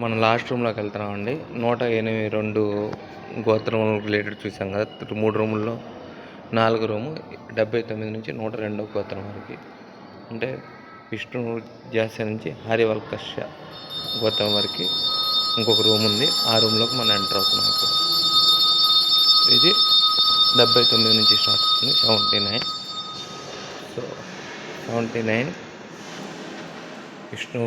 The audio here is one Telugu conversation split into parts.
మనం లాస్ట్ రూమ్లోకి వెళ్తున్నామండి. 182 గోత్రం రిలేటెడ్ చూసాం కదా. 3 రూముల్లో 4 రూము 79 నుంచి 102 గోత్రం వరకు, అంటే విష్ణు జాస్య నుంచి హారివల్కష గోత్రం వరకు ఇంకొక రూమ్ ఉంది. ఆ రూమ్లోకి మనం ఎంటర్ అవుతున్నాం ఇప్పుడు. ఇది 79 నుంచి స్టార్ట్ అవుతుంది. 79. సో 79 విష్ణు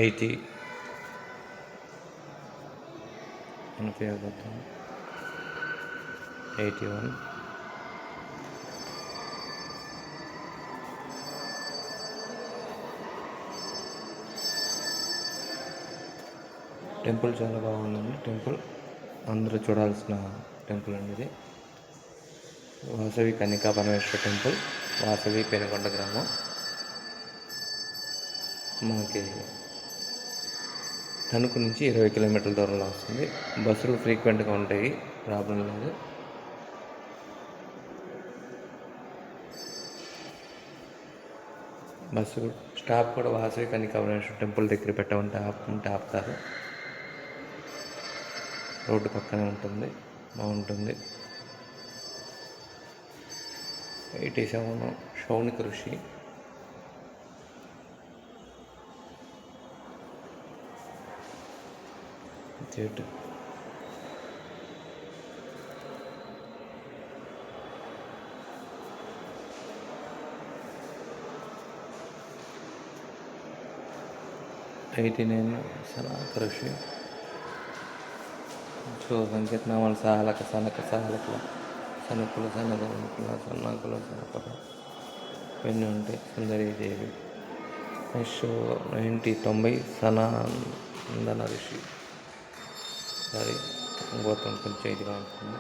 80 ఉపయోగపడుతుంది. 81 టెంపుల్ చాలా బాగుందండి. టెంపుల్ అందరూ చూడాల్సిన టెంపుల్ అండి ఇది. వాసవి కన్యకా పరమేశ్వర టెంపుల్, వాసవి పెనుకొండ గ్రామం. మనకి తణుకు నుంచి 20 కిలోమీటర్ల దూరంలో వస్తుంది. బస్సులు ఫ్రీక్వెంట్గా ఉంటాయి, ప్రాబ్లం లేదు. బస్సు స్టాప్ కూడా వాసవి కన్యకా పరమేశ్వర టెంపుల్ దగ్గర పెట్టమంటే ఆపుతారు. రోడ్డు పక్కనే ఉంటుంది, బాగుంటుంది. 87 శౌనిక ఋషి. థియేటర్ సనాక ఋషి. సంకేతనామాలు సాహలక సనక సాహలకుల సనకుల సనకుల సన్నాకుల సనకుల ఇవన్నీ ఉంటాయి. సుందరీదేవి. 90 సనాందన ఋషి. సారీ, గోత్రం కొంచెం ఇదిగా ఉంటుంది.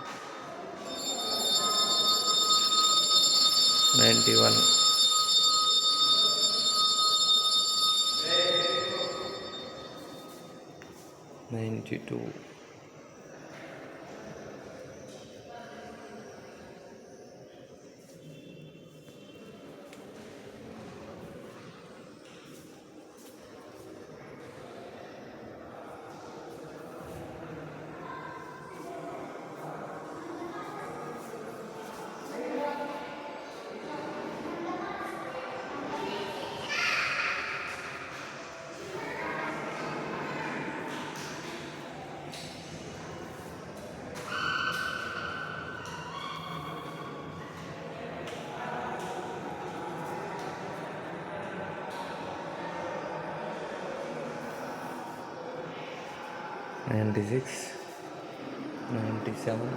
91 92 96 97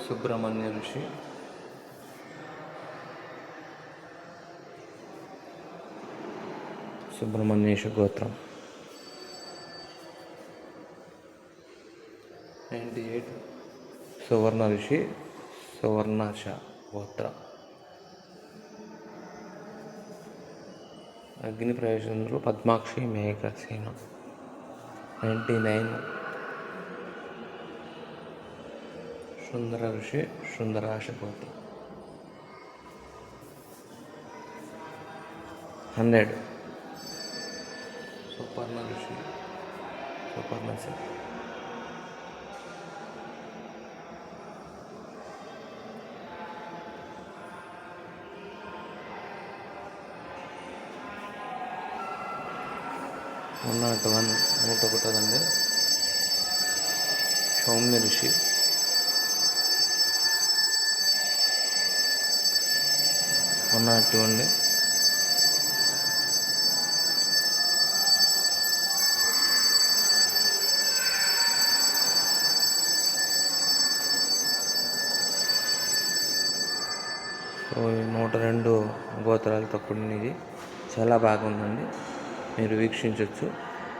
సుబ్రహ్మణ్య ఋషి. సుబ్రహ్మణ్యేశ గోత్రం. 98 సువర్ణ ఋషి, సువర్ణాశ గోత్రం. అగ్ని ప్రవేశంలో పద్మాక్షి మేఘసేన. 99 సుందర ఋషి, సుందరాశ గోత్రం. 100 సుపర్ణ ఋషి, సుపర్ణశ. 101 101 సౌమ్య ఋషి. 102 102 గోత్రాలతో కూడినది. చాలా బాగుందండి, మీరు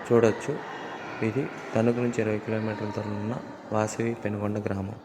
చూడొచ్చు. ఇది తణుకు నుంచి 20 కిలోమీటర్ల దూరంలో ఉన్న వాసవి పెనుకొండ గ్రామం.